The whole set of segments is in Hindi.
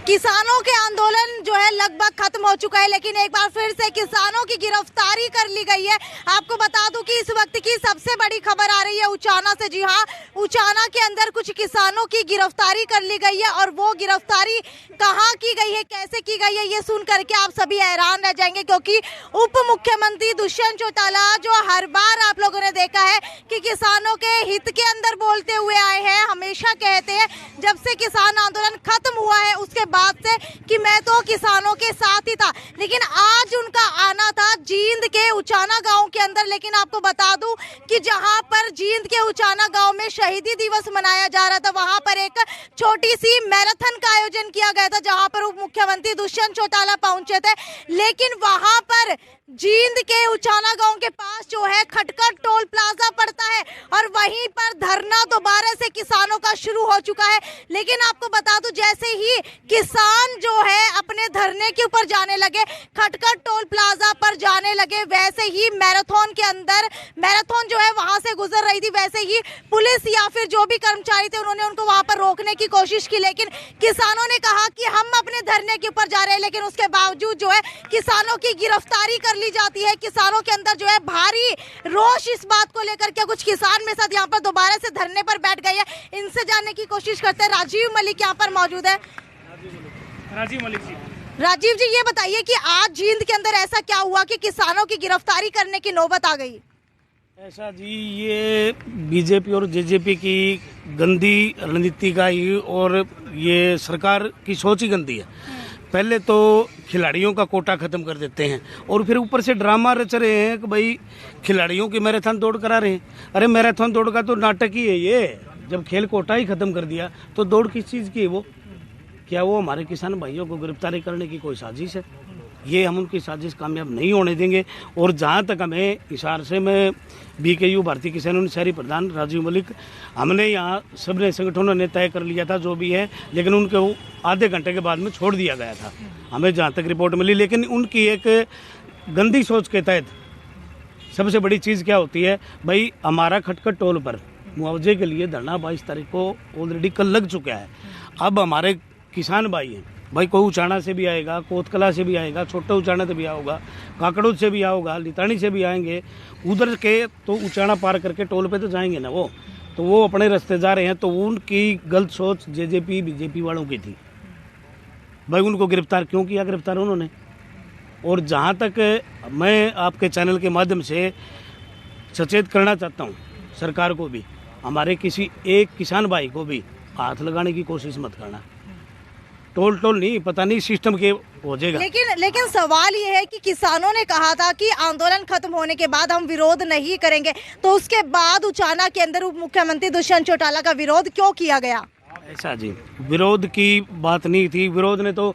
किसानों के आंदोलन जो है लगभग खत्म हो चुका है, लेकिन एक बार फिर से किसानों की गिरफ्तारी कर ली गई है। आपको बता दूं कि इस वक्त की सबसे बड़ी खबर आ रही है उचाना से। जी हां, उचाना के अंदर कुछ किसानों की गिरफ्तारी कर ली गई है और वो गिरफ्तारी कहां की गई है, कैसे की गई है, ये सुन करके आप सभी हैरान रह जाएंगे, क्योंकि उप मुख्यमंत्री दुष्यंत चौटाला जो हर बार आप लोगों ने देखा है कि किसानों के हित के अंदर बोलते हुए आए हैं, हमेशा कहते हैं जब से किसान आंदोलन खत्म हुआ है उसके बाद से कि मैं तो किसानों के साथ ही था। लेकिन आज उनका आना था जींद के उचाना गांव के अंदर। लेकिन आपको बता दूं कि जहां पर जींद के उचाना गांव में शहीदी दिवस मनाया जा रहा था, वहां पर एक छोटी सी मैराथन का आयोजन किया गया था, जहां पर उप मुख्यमंत्री दुष्यंत चौटाला पहुंचे थे। लेकिन वहां पर जींद के उचाना गांव के पास जो है खटखट टोल प्लाजा पड़ता है और वहीं पर धरना दोबारा से किसानों का शुरू हो चुका है। लेकिन आपको बता दूं, जैसे ही किसान जो है अपने धरने के ऊपर जाने लगे, खटखट टोल प्लाजा पर जाने लगे, वैसे ही मैराथन के अंदर मैराथन जो है वहां से गुजर रही थी, वैसे ही पुलिस या फिर जो भी कर्मचारी थे उन्होंने उनको वहां पर रोकने की कोशिश की। लेकिन किसानों ने कहा कि हम अपने धरने के ऊपर जा रहे हैं, लेकिन उसके बावजूद जो है किसानों की गिरफ्तारी कर ली जाती है। किसानों के अंदर जो है भारी रोष इस बात को लेकर के कुछ किसान मेरे साथ यहाँ पर दोबारा से धरने पर बैठ गए हैं। इनसे जानने की कोशिश करते हैं। राजीव मलिक यहाँ पर मौजूद है। राजीव मलिक जी, राजीव जी, ये बताइए कि आज जींद के अंदर ऐसा क्या हुआ कि किसानों की गिरफ्तारी करने की नौबत आ गई? ऐसा जी, ये बीजेपी और जेजेपी की गंदी रणनीति का ही और ये सरकार की सोच ही गंदी है। पहले तो खिलाड़ियों का कोटा खत्म कर देते हैं और फिर ऊपर से ड्रामा रच रहे हैं कि भाई खिलाड़ियों की मैराथन दौड़ करा रहे हैं। अरे मैराथन दौड़ का तो नाटक ही है ये। जब खेल कोटा ही खत्म कर दिया तो दौड़ किस चीज़ की है वो? क्या वो हमारे किसान भाइयों को गिरफ्तारी करने की कोई साजिश है? ये हम उनकी साजिश कामयाब नहीं होने देंगे। और जहाँ तक हमें हिसार से मैं BKU भारतीय किसान यूनियन शहरी प्रधान राजीव मलिक, हमने यहाँ सबने संगठनों ने तय कर लिया था जो भी है, लेकिन उनको आधे घंटे के बाद में छोड़ दिया गया था, हमें जहाँ तक रिपोर्ट मिली। लेकिन उनकी एक गंदी सोच के तहत सबसे बड़ी चीज़ क्या होती है भाई, हमारा खटखट टोल पर मुआवजे के लिए धरना 22 तारीख को ऑलरेडी कल लग चुका है। अब हमारे किसान भाई हैं भाई, कोई उचाना से भी आएगा, कोतकला से भी आएगा, छोटे उचाना से भी आएगा, काकड़ों से भी आओगा, लितानी से भी आएंगे, उधर के तो उचाना पार करके टोल पे तो जाएंगे ना वो। तो वो अपने रास्ते जा रहे हैं। तो उनकी गलत सोच जेजेपी बीजेपी वालों की थी भाई। उनको गिरफ्तार क्यों किया? गिरफ्तार उन्होंने। और जहाँ तक मैं आपके चैनल के माध्यम से सचेत करना चाहता हूँ सरकार को भी, हमारे किसी एक किसान भाई को भी हाथ लगाने की कोशिश मत करना। टोल नहीं, पता नहीं सिस्टम के हो जाएगा। लेकिन सवाल ये है कि किसानों ने कहा था कि आंदोलन खत्म होने के बाद हम विरोध नहीं करेंगे, तो उसके बाद उचाना के अंदर उप मुख्यमंत्री दुष्यंत चौटाला का विरोध क्यों किया गया? ऐसा जी, विरोध की बात नहीं थी। विरोध ने तो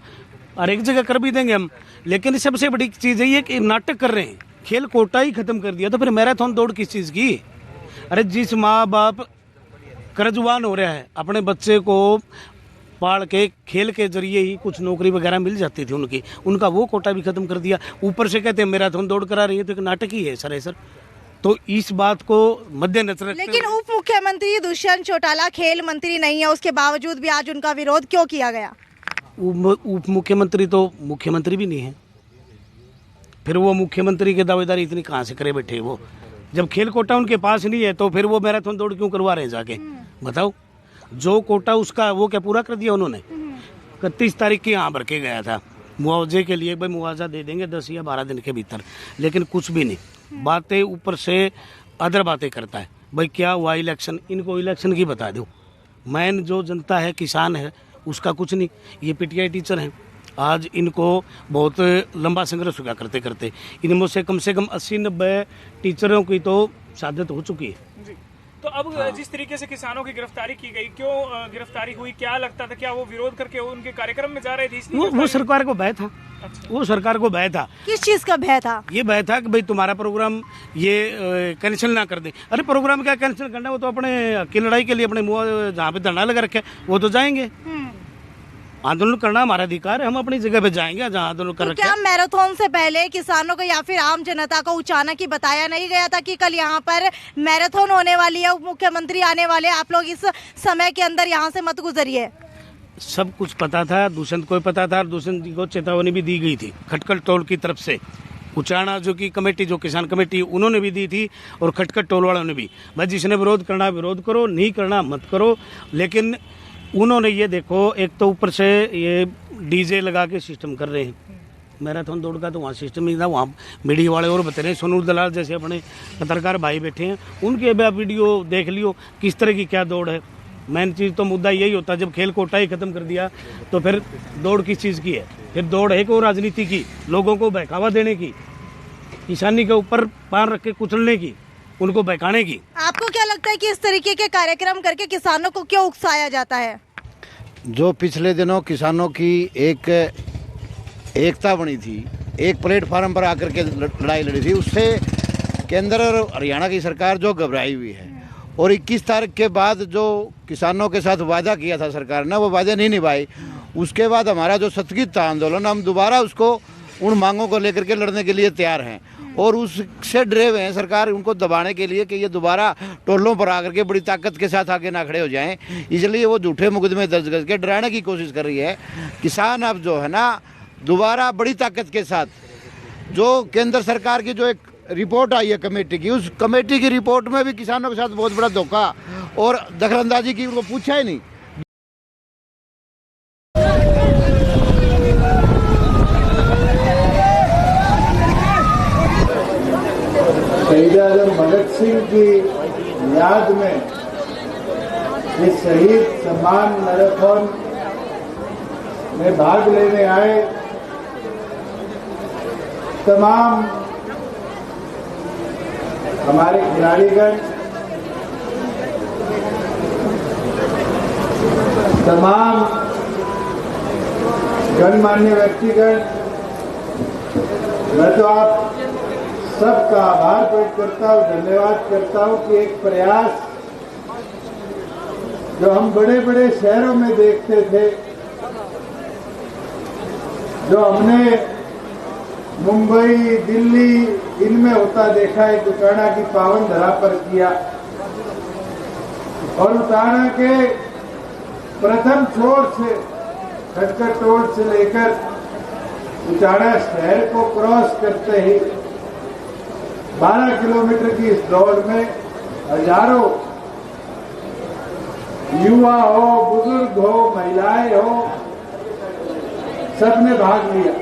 हर एक जगह कर भी देंगे हम, लेकिन सबसे बड़ी चीज़ ये कि नाटक कर रहे हैं। खेल कोटा ही खत्म कर दिया तो फिर मैराथन दौड़ किस चीज़ की? अरे जिस माँ बाप कर्जवान हो रहा है, अपने बच्चे को पाल के खेल के जरिए ही कुछ नौकरी वगैरह मिल जाती थी उनकी, उनका वो कोटा भी खत्म कर दिया। ऊपर से कहते हैं मैराथन दौड़ करा रही है, तो एक नाटक ही है सर सर। तो इस बात को मद्देनजर रखते। लेकिन उप मुख्यमंत्री दुष्यंत चौटाला खेल मंत्री नहीं है, उसके बावजूद भी आज उनका विरोध क्यों किया गया? उप मुख्यमंत्री तो मुख्यमंत्री भी नहीं है, फिर वो मुख्यमंत्री की दावेदारी इतनी कहाँ से करे बैठे वो? जब खेल कोटा उनके पास नहीं है तो फिर वो मैराथन दौड़ क्यों करवा रहे हैं जाके? बताओ। जो कोटा उसका वो क्या पूरा कर दिया उन्होंने? 31 तारीख की यहाँ भर के गया था मुआवजे के लिए, भाई मुआवजा दे देंगे 10 या 12 दिन के भीतर, लेकिन कुछ भी नहीं। बातें ऊपर से अदर बातें करता है भाई। क्या हुआ इलेक्शन? इनको इलेक्शन की बता दो। मैन जो जनता है, किसान है, उसका कुछ नहीं। ये PTI टीचर हैं, आज इनको बहुत लंबा संघर्ष हुआ करते करते इनमें से कम 80-90 टीचरों की तो शहादत हो चुकी है। तो अब जिस तरीके से किसानों की गिरफ्तारी की गई, क्यों गिरफ्तारी हुई? क्या लगता था, क्या वो विरोध करके उनके कार्यक्रम में जा रहे थे इसलिए? वो सरकार को भय था। अच्छा। वो सरकार को भय था। किस चीज का भय था? ये भय था कि भाई तुम्हारा प्रोग्राम ये कैंसिल ना कर दे। अरे प्रोग्राम क्या कैंसिल करना, वो तो अपने की लड़ाई के लिए अपने जहाँ पे धरना लगा रखे वो तो जाएंगे। आंदोलन करना हमारा अधिकार है, हम अपनी जगह पे जाएंगे जहाँ आंदोलन कर रखे। क्या मैराथन से पहले किसानों को या फिर आम जनता को उचाना की बताया नहीं गया था कि कल यहाँ पर मैराथन होने वाली है, उप मुख्यमंत्री आने वाले, आप लोग इस समय के अंदर यहाँ से मत गुजरिए? सब कुछ पता था, दुष्यंत को पता था, दुष्यंत जी को चेतावनी भी दी गई थी खटकल टोल की तरफ से। उचाना जो की कमेटी, जो किसान कमेटी, उन्होंने भी दी थी और खटकल टोल वालों ने भी। भाई जिसने विरोध करना विरोध करो, नहीं करना मत करो। लेकिन उन्होंने ये देखो, एक तो ऊपर से ये डीजे लगा के सिस्टम कर रहे हैं। मैराथन दौड़ का तो वहाँ सिस्टम नहीं था, वहाँ मीडिया वाले और बता रहे हैं, सोनू दलाल जैसे अपने पत्रकार भाई बैठे हैं, उनके अभी आप वीडियो देख लियो किस तरह की क्या दौड़ है। मेन चीज़ तो मुद्दा यही होता है, जब खेल कोटा ही खत्म कर दिया तो फिर दौड़ किस चीज़ की है? फिर दौड़ है कि वो राजनीति की, लोगों को बहकावा देने की, किसानी के ऊपर पान रख के कुचलने की, उनको बहकाने की। आपको क्या लगता है कि इस तरीके के कार्यक्रम करके किसानों को क्यों उकसाया जाता है? जो पिछले दिनों किसानों की एक एकता बनी थी, एक प्लेटफार्म पर आकर के लड़ाई लड़ी थी, उससे केंद्र और हरियाणा की सरकार जो घबराई हुई है। और 21 तारीख के बाद जो किसानों के साथ वादा किया था सरकार ने, वो वादे नहीं निभाई। उसके बाद हमारा जो सत्याग्रह था आंदोलन, हम दोबारा उसको उन मांगों को लेकर के लड़ने के लिए तैयार हैं और उससे डरे हुए हैं सरकार उनको दबाने के लिए कि ये दोबारा टोलों पर आकर के बड़ी ताकत के साथ आगे ना खड़े हो जाएं। इसलिए वो झूठे मुकदमे दर्ज करके डराने की कोशिश कर रही है। किसान अब जो है ना, दोबारा बड़ी ताकत के साथ, जो केंद्र सरकार की जो एक रिपोर्ट आई है कमेटी की, उस कमेटी की रिपोर्ट में भी किसानों के साथ बहुत बड़ा धोखा और दखलंदाजी की, उनको पूछा ही नहीं। शहीद आजम भगत सिंह की याद में इस शहीद सम्मान मैराथन में भाग लेने आए तमाम हमारे खिलाड़ीगण, तमाम गणमान्य व्यक्तिगण, मैं तो आप सबका आभार व्यक्त करता हूँ, धन्यवाद करता हूँ कि एक प्रयास जो हम बड़े बड़े शहरों में देखते थे, जो हमने मुंबई, दिल्ली, इनमें होता देखा है, उचाना की पावन धरा पर किया। और उचाना के प्रथम छोर से, खटकल टोल से लेकर उचाना शहर को क्रॉस करते ही 12 किलोमीटर की इस दौड़ में हजारों युवा हो, बुजुर्ग हो, महिलाएं हो, सबने भाग लिया।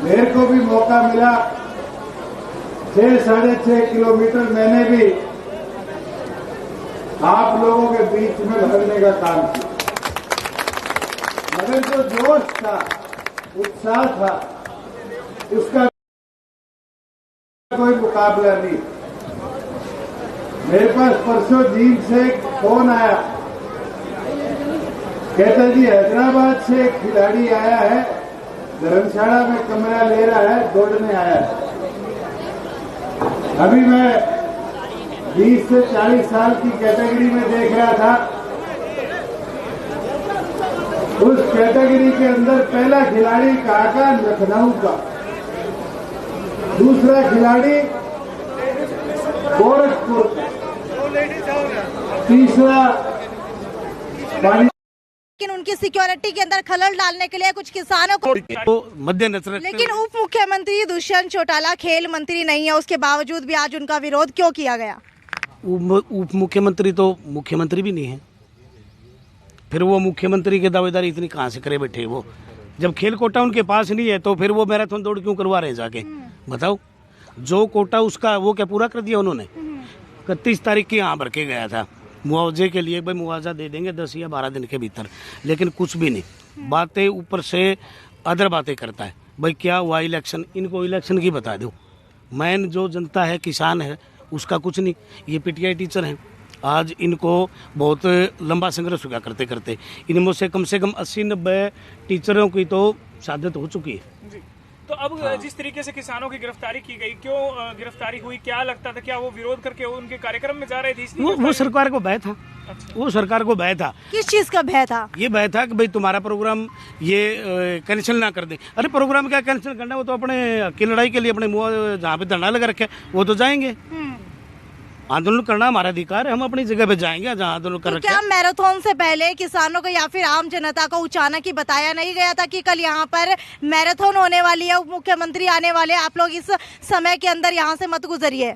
मेरे को भी मौका मिला, 6-6.5 किलोमीटर मैंने भी आप लोगों के बीच में भरने का काम किया। मगर जो जोश था, उत्साह था, उसका कोई मुकाबला नहीं। मेरे पास परसों जींद से एक फोन आया, कहता जी हैदराबाद से एक खिलाड़ी आया है, धर्मशाला में कमरा ले रहा है, दौड़ने आया है। अभी मैं 20 से 40 साल की कैटेगरी में देख रहा था, उस कैटेगरी के अंदर पहला खिलाड़ी कहाँ का? लखनऊ का। दूसरा खिलाड़ी गोरखपुर का। तीसरा लेकिन उनकी सिक्योरिटी के अंदर खलल डालने के लिए कुछ किसानों को तो मद्देनजर, लेकिन उप मुख्यमंत्री दुष्यंत चौटाला खेल मंत्री नहीं है, उसके बावजूद भी आज उनका विरोध क्यों किया गया? उप मुख्यमंत्री तो मुख्यमंत्री भी नहीं है, फिर वो मुख्यमंत्री की दावेदारी इतनी कहाँ से करे बैठे? वो जब खेल कोटा उनके पास नहीं है तो फिर वो मैराथन दौड़ क्यों करवा रहे हैं जाके? बताओ, जो कोटा उसका वो क्या पूरा कर दिया उन्होंने? 31 तारीख की यहाँ भर के गया था मुआवजे के लिए, भाई मुआवजा दे देंगे 10 या 12 दिन के भीतर, लेकिन कुछ भी नहीं। बातें ऊपर से अदर बातें करता है। भाई क्या हुआ इलेक्शन? इनको इलेक्शन की बता दो। मैन जो जनता है, किसान है, उसका कुछ नहीं। ये पीटीआई टीचर हैं, आज इनको बहुत लंबा संघर्ष हुआ करते करते, इनमें से कम 80-90 टीचरों की तो शहादत हो चुकी है। तो अब जिस तरीके से किसानों की गिरफ्तारी की गई, क्यों गिरफ्तारी हुई? क्या लगता था, क्या वो विरोध करके उनके कार्यक्रम में जा रहे थे इसलिए? वो सरकार को भय था। अच्छा। वो सरकार को भय था। किस चीज का भय था? ये भय था कि भाई तुम्हारा प्रोग्राम ये कैंसिल ना कर दे। अरे प्रोग्राम क्या कैंसिल करना, वो तो अपने की लड़ाई के लिए अपने जहाँ पे धरना लगा रखे वो तो जाएंगे। आंदोलन करना हमारा अधिकार है, हम अपनी जगह पे जाएंगे जहाँ आंदोलन कर तो रखे क्या हैं। मैराथन से पहले किसानों को या फिर आम जनता को अचानक ही बताया नहीं गया था कि कल यहाँ पर मैराथन होने वाली है, उप मुख्यमंत्री आने वाले हैं, आप लोग इस समय के अंदर यहाँ से मत गुजरिए?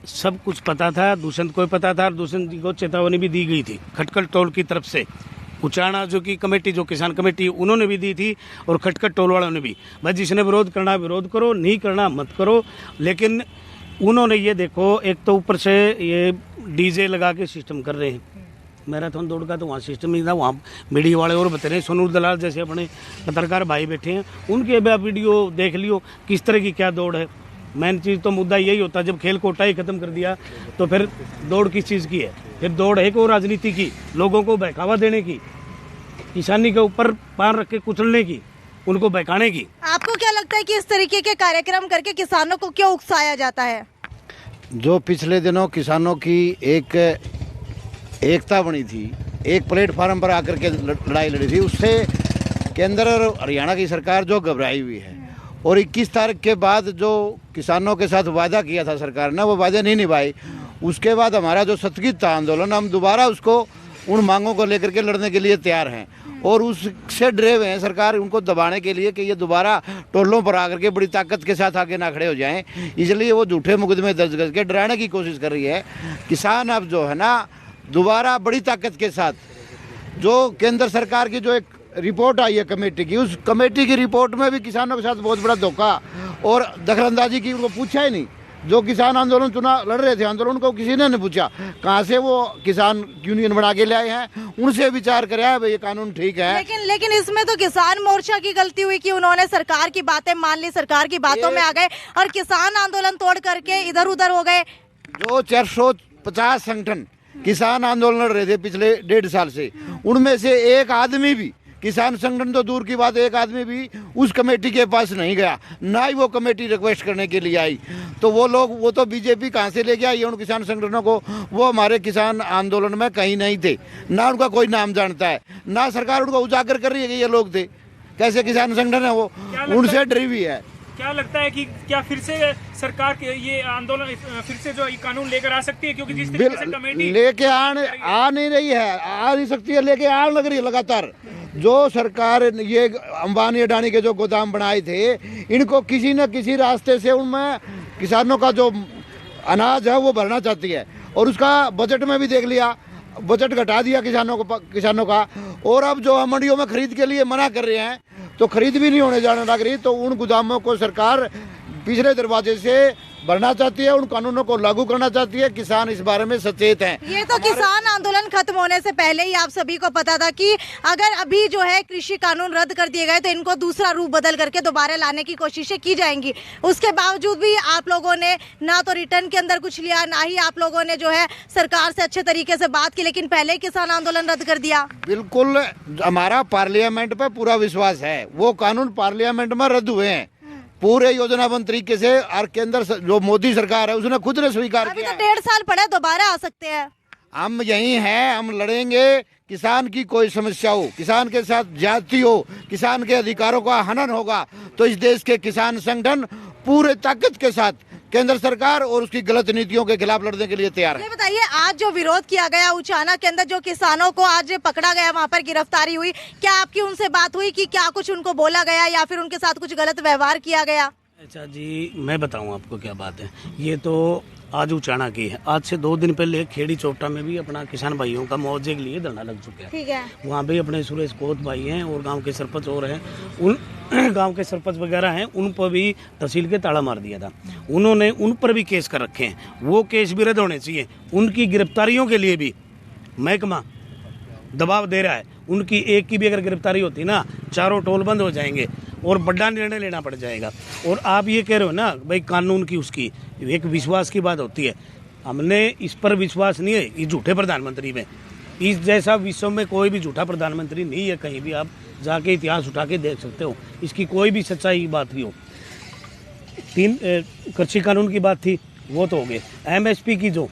सब कुछ पता था, दुष्यंत को पता था और दुष्यंत जी को चेतावनी भी दी गई थी खटकल टोल की तरफ से। उचाना जो की कमेटी, जो किसान कमेटी, उन्होंने भी दी थी और खटकल टोल वालों ने भी। भाई जिसने विरोध करना विरोध करो, नहीं करना मत करो। लेकिन उन्होंने ये देखो, एक तो ऊपर से ये डीजे लगा के सिस्टम कर रहे हैं। मैराथन दौड़ का तो वहाँ सिस्टम नहीं था, वहाँ मीडिया वाले और बता रहे हैं। सोनू दलाल जैसे अपने पत्रकार भाई बैठे हैं, उनके भी आप वीडियो देख लियो किस तरह की क्या दौड़ है। मेन चीज़ तो मुद्दा यही होता है, जब खेल कोटा ही खत्म कर दिया तो फिर दौड़ किस चीज़ की है? फिर दौड़ है को राजनीति की, लोगों को बहकावा देने की, किसानी के ऊपर पार रख के कुचलने की, उनको बहकाने की। आपको क्या लगता है कि इस तरीके के कार्यक्रम करके किसानों को क्यों उकसाया जाता है? जो पिछले दिनों किसानों की एक एकता बनी थी, एक प्लेटफार्म पर आकर के लड़ाई लड़ी थी, उससे केंद्र और हरियाणा की सरकार जो घबराई हुई है। और 21 तारीख के बाद जो किसानों के साथ वादा किया था सरकार ने, वो वादे नहीं निभाई। उसके बाद हमारा जो स्थगित था आंदोलन, हम दोबारा उसको उन मांगों को लेकर के लड़ने के लिए तैयार हैं और उससे डरे हुए हैं सरकार उनको दबाने के लिए कि ये दोबारा टोलों पर आकर के बड़ी ताकत के साथ आगे ना खड़े हो जाएं। इसलिए वो झूठे मुकदमे दर्ज करके डराने की कोशिश कर रही है। किसान अब जो है ना, दोबारा बड़ी ताकत के साथ, जो केंद्र सरकार की जो एक रिपोर्ट आई है कमेटी की, उस कमेटी की रिपोर्ट में भी किसानों के साथ बहुत बड़ा धोखा और दखलंदाजी की। उनको पूछा ही नहीं। जो किसान आंदोलन लड़ रहे थे आंदोलन को किसी ने नहीं पूछा कहाँ से वो किसान यूनियन बना के ले आए हैं, उनसे विचार कराया भाई ये कानून ठीक है। लेकिन इसमें तो किसान मोर्चा की गलती हुई कि उन्होंने सरकार की बातें मान ली, सरकार की बातों में आ गए और किसान आंदोलन तोड़ करके इधर उधर हो गए। जो 450 संगठन किसान आंदोलन लड़ रहे थे पिछले 1.5 साल से, उनमें से एक आदमी भी, किसान संगठन तो दूर की बात, एक आदमी भी उस कमेटी के पास नहीं गया, ना ही वो कमेटी रिक्वेस्ट करने के लिए आई। तो वो तो बीजेपी कहाँ से ले गया ये उन किसान संगठनों को? वो हमारे किसान आंदोलन में कहीं नहीं थे, ना उनका कोई नाम जानता है, ना सरकार उनको उजागर कर रही है कि ये लोग थे। कैसे किसान संगठन है वो? उनसे डरी हुई है। क्या लगता है कि क्या फिर से सरकार के ये आंदोलन फिर से जो ये कानून लेकर आ सकती है? क्योंकि जिस तरीके से कमेटी लेके आ नहीं रही है, आ नहीं सकती है, लेके आने लग रही है लगातार। जो सरकार ये अंबानी अडानी के जो गोदाम बनाए थे, इनको किसी न किसी रास्ते से उनमें किसानों का जो अनाज है वो भरना चाहती है। और उसका बजट में भी देख लिया, बजट घटा दिया किसानों का। और अब जो हम मंडियों में खरीद के लिए मना कर रहे हैं, तो खरीद भी नहीं होने जाने लग रही। तो उन गोदामों को सरकार पिछले दरवाजे से भरना चाहती है, उन कानूनों को लागू करना चाहती है। किसान इस बारे में सचेत हैं। ये तो किसान आंदोलन खत्म होने से पहले ही आप सभी को पता था कि अगर अभी जो है कृषि कानून रद्द कर दिए गए तो इनको दूसरा रूप बदल करके दोबारा लाने की कोशिशें की जाएंगी। उसके बावजूद भी आप लोगों ने ना तो रिटर्न के अंदर कुछ लिया, ना ही आप लोगों ने जो है सरकार से अच्छे तरीके से बात की, लेकिन पहले ही किसान आंदोलन रद्द कर दिया। बिल्कुल, हमारा पार्लियामेंट पे पूरा विश्वास है। वो कानून पार्लियामेंट में रद्द हुए हैं पूरे योजनाबद्ध तरीके से। और केंद्र जो मोदी सरकार है उसने खुद ने स्वीकार किया। अभी तो 1.5 साल पड़े, दोबारा आ सकते हैं। हम यही हैं, हम लड़ेंगे। किसान की कोई समस्या हो, किसान के साथ ज्यादती हो, किसान के अधिकारों का हनन होगा, तो इस देश के किसान संगठन पूरे ताकत के साथ केंद्र सरकार और उसकी गलत नीतियों के खिलाफ लड़ने के लिए तैयार है। ये बताइए, आज जो विरोध किया गया उचाना के अंदर, जो किसानों को आज पकड़ा गया, वहाँ पर गिरफ्तारी हुई, क्या आपकी उनसे बात हुई कि क्या कुछ उनको बोला गया या फिर उनके साथ कुछ गलत व्यवहार किया गया? अच्छा जी, मैं बताऊं आपको क्या बात है। ये तो आज उचाना की है। आज से 2 दिन पहले खेड़ी चौपटा में भी अपना किसान भाइयों का मुआवजे के लिए धरना लग चुका है। ठीक है। वहाँ भी अपने सुरेश कोत भाई हैं और गांव के सरपंच और हैं, उन गांव के सरपंच वगैरह हैं, उन पर भी तहसील के ताला मार दिया था। उन्होंने उन पर भी केस कर रखे हैं, वो केस भी रद्द होने चाहिए। उनकी गिरफ्तारियों के लिए भी महकमा दबाव दे रहा है। उनकी एक की भी अगर गिरफ्तारी होती ना, चारों टोल बंद हो जाएंगे और बड़ा निर्णय लेना पड़ जाएगा। और आप ये कह रहे हो ना भाई कानून की उसकी एक विश्वास की बात होती है, हमने इस पर विश्वास नहीं है। ये झूठे प्रधानमंत्री में, इस जैसा विश्व में कोई भी झूठा प्रधानमंत्री नहीं है कहीं भी। आप जाके इतिहास उठा के देख सकते हो, इसकी कोई भी सच्चाई की बात नहीं हो। 3 कृषि कानून की बात थी, वो तो हो गए। MSP की जो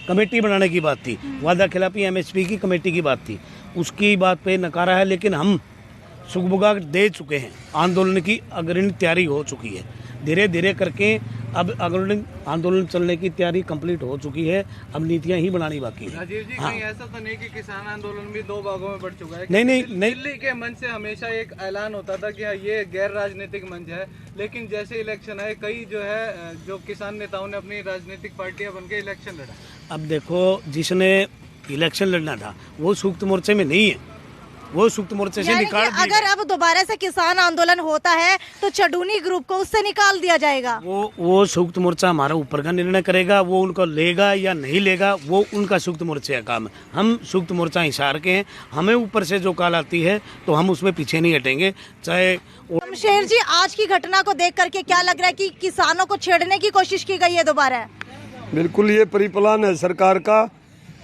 कमेटी बनाने की बात थी, वादा खिलाफी MSP की कमेटी की बात थी, उसकी बात पे नकारा है। लेकिन हम सुगबुगा दे चुके हैं, आंदोलन की अग्रणी तैयारी हो चुकी है। धीरे धीरे करके अब आंदोलन चलने की तैयारी कंप्लीट हो चुकी है, अब नीतियां ही बनानी बाकी है। राजीव जी, कहीं ऐसा तो नहीं कि किसान आंदोलन भी 2 भागों में बढ़ चुका है? नहीं। दिल्ली के मंच से हमेशा एक ऐलान होता था कि ये गैर राजनीतिक मंच है, लेकिन जैसे इलेक्शन आए कई जो किसान नेताओं ने अपनी राजनीतिक पार्टियां बनकर इलेक्शन लड़ा। अब देखो, जिसने इलेक्शन लड़ना था वो संयुक्त मोर्चे में नहीं है, वो संयुक्त मोर्चे से निकाल दिया। अगर अब दोबारा से किसान आंदोलन होता है तो चडूनी ग्रुप को उससे निकाल दिया जाएगा। वो संयुक्त मोर्चा हमारा ऊपर का निर्णय करेगा, वो उनको लेगा या नहीं लेगा वो उनका संयुक्त मोर्चे का काम है। हम संयुक्त मोर्चा हिसार के हैं, हमें ऊपर से जो कॉल आती है तो हम उसमें पीछे नहीं हटेंगे। चाहे शमशेर जी, आज की घटना को देख करके क्या लग रहा है कि किसानों को छेड़ने की कोशिश की गई है दोबारा? बिल्कुल, ये परिप्लान है सरकार का।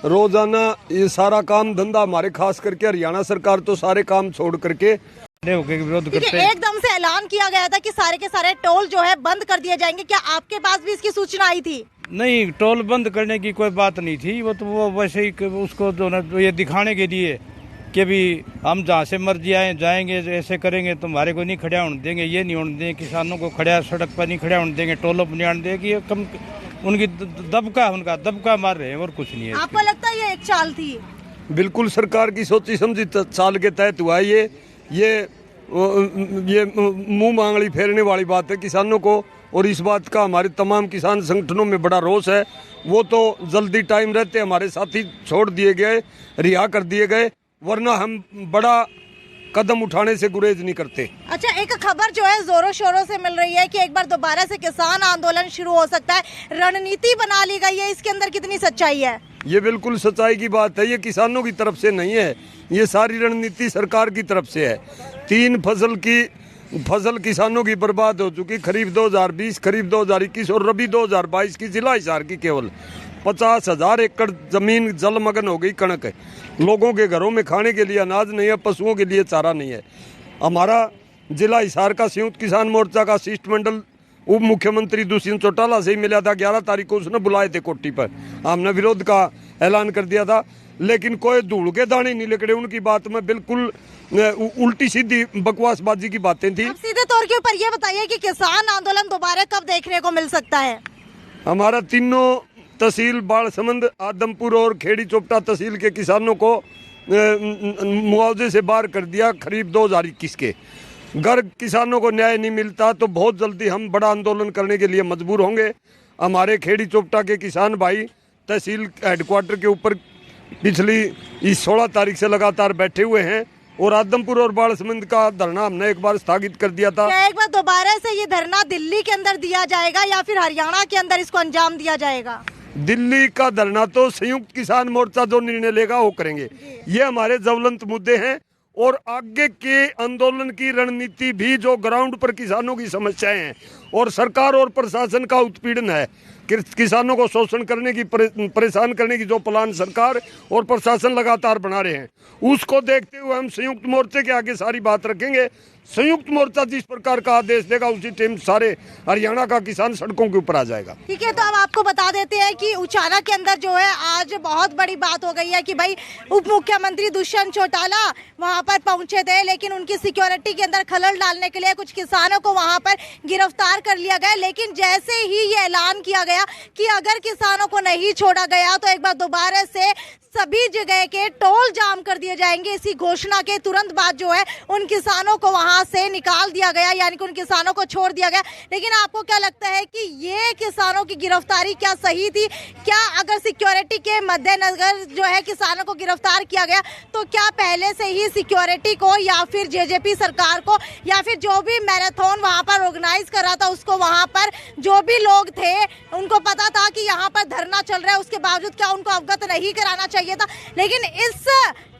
रोजाना ये सारा काम धंधा हमारे, खास करके हरियाणा सरकार तो सारे काम छोड़ करके विरोध करते हैं। एकदम से ऐलान किया गया था कि सारे के सारे टोल जो है बंद कर दिए जाएंगे, क्या आपके पास भी इसकी सूचना आई थी? नहीं, टोल बंद करने की कोई बात नहीं थी, वो वैसे ही उसको जो ना ये दिखाने के लिए कि भी हम जहाँ से मर्जी आए जाएंगे, ऐसे करेंगे, तुम्हारे को नहीं खड़ा होने देंगे, ये नहीं होने देंगे, किसानों को खड़ा सड़क पर नहीं खड़ा होने देंगे, टोलों पर नहीं आने देंगे। ये कम उनकी दबका मार रहे हैं और कुछ नहीं है। आपको लगता है ये एक चाल थी? बिल्कुल सरकार की सोची समझी चाल के तहत हुआ ये मुंह मांगली फेरने वाली बात है किसानों को, और इस बात का हमारे तमाम किसान संगठनों में बड़ा रोष है। वो तो जल्दी टाइम रहते हमारे साथी छोड़ दिए गए, रिहा कर दिए गए, वरना हम बड़ा कदम उठाने से गुरेज नहीं करते। अच्छा, एक खबर जो है जोरों शोरों से मिल रही है कि एक बार दोबारा से किसान आंदोलन शुरू हो सकता है, रणनीति बना ली गई है, इसके अंदर कितनी सच्चाई है? ये बिल्कुल सच्चाई की बात है, ये किसानों की तरफ से नहीं है, ये सारी रणनीति सरकार की तरफ से है। 3 फसल किसानों की बर्बाद हो चुकी, खरीफ 2020, खरीफ 2021 और रबी 2022 की जिला हिसार की केवल 50,000 एकड़ जमीन जलमग्न हो गई। कणक है, लोगों के घरों में खाने के लिए अनाज नहीं है, पशुओं के लिए चारा नहीं है। हमारा जिला हिसार का संयुक्त किसान मोर्चा का शिष्टमंडल उप मुख्यमंत्री दुष्यंत चौटाला से ही मिला था। 11 तारीख को उसने बुलाए थे कोठी पर, हमने विरोध का ऐलान कर दिया था, लेकिन कोई धूल के दाने नहीं निकले। उनकी बात में बिल्कुल उल्टी सीधी बकवासबाजी की बातें थी। सीधे तौर के ऊपर ये बताइए कि किसान आंदोलन दोबारा कब देखने को मिल सकता है? हमारा तीनों तहसील बालसमंद, आदमपुर और खेड़ी चोपटा तहसील के किसानों को मुआवजे से बाहर कर दिया खरीफ 2021 के। अगर किसानों को न्याय नहीं मिलता तो बहुत जल्दी हम बड़ा आंदोलन करने के लिए मजबूर होंगे। हमारे खेड़ी चोपटा के किसान भाई तहसील हेडक्वार्टर के ऊपर पिछली इस 16 तारीख से लगातार बैठे हुए हैं, और आदमपुर और बालसमंद का धरना हमने एक बार स्थगित कर दिया था। क्या एक बार दोबारा से ये धरना दिल्ली के अंदर दिया जाएगा या फिर हरियाणा के अंदर इसको अंजाम दिया जाएगा? दिल्ली का धरना तो संयुक्त किसान मोर्चा जो निर्णय लेगा वो करेंगे। ये हमारे ज्वलंत मुद्दे हैं, और आगे के आंदोलन की रणनीति भी जो ग्राउंड पर किसानों की समस्याएं हैं और सरकार और प्रशासन का उत्पीड़न है, किसानों को शोषण करने की, परेशान करने की जो प्लान सरकार और प्रशासन लगातार बना रहे हैं, उसको देखते हुए हम संयुक्त मोर्चे के आगे सारी बात रखेंगे। संयुक्त मोर्चा जिस प्रकार का आदेश देगा उसी टाइम सारे हरियाणा का किसान सड़कों के ऊपर आ जाएगा। ठीक है, तो अब आपको बता देते हैं कि उचाना के अंदर जो है आज बहुत बड़ी बात हो गई है कि भाई उप मुख्यमंत्री दुष्यंत चौटाला वहां पर पहुंचे थे, लेकिन उनकी सिक्योरिटी के अंदर खलल डालने के लिए कुछ किसानों को वहां पर गिरफ्तार कर लिया गया। लेकिन जैसे ही ये ऐलान किया गया कि अगर किसानों को नहीं छोड़ा गया तो एक बार दोबारा से सभी जगह के टोल जाम कर दिए जाएंगे। इसी घोषणा के तुरंत बाद जो है उन किसानों को वहां से निकाल दिया गया, यानी कि उन किसानों को छोड़ दिया गया। लेकिन आपको क्या लगता है कि ये किसानों की गिरफ्तारी क्या सही थी? क्या अगर सिक्योरिटी के मद्देनजर जो है किसानों को गिरफ्तार किया गया तो क्या पहले से ही सिक्योरिटी को या फिर जेजेपी सरकार को या फिर जो भी मैराथन वहां पर ऑर्गेनाइज कर रहा था उसको, वहां पर जो भी लोग थे उनको पता था कि यहाँ पर धरना चल रहा है, उसके बावजूद क्या उनको अवगत नहीं कराना चाहिए था? लेकिन इस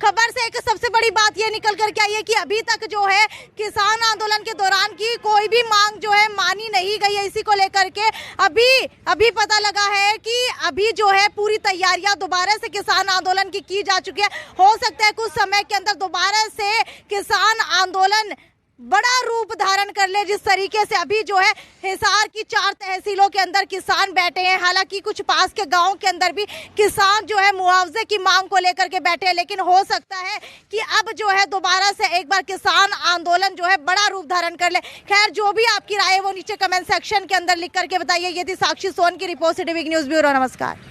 खबर से एक सबसे बड़ी बात ये निकल कर के आई है कि अभी तक जो है किसान आंदोलन के दौरान की कोई भी मांग जो है मानी नहीं गई है। इसी को लेकर के अभी पता लगा है कि अभी जो है पूरी तैयारियां दोबारा से किसान आंदोलन की जा चुकी है। हो सकता है कुछ समय के अंदर दोबारा से किसान आंदोलन बड़ा रूप धारण कर ले। जिस तरीके से अभी जो है हिसार की 4 तहसीलों के अंदर किसान बैठे हैं, हालांकि कुछ पास के गांव के अंदर भी किसान जो है मुआवजे की मांग को लेकर के बैठे हैं, लेकिन हो सकता है कि अब जो है दोबारा से एक बार किसान आंदोलन जो है बड़ा रूप धारण कर ले। खैर, जो भी आपकी राय है वो नीचे कमेंट सेक्शन के अंदर लिख करके बताइए। ये थी साक्षी सोन की रिपोर्ट, सिटी न्यूज़ ब्यूरो। नमस्कार।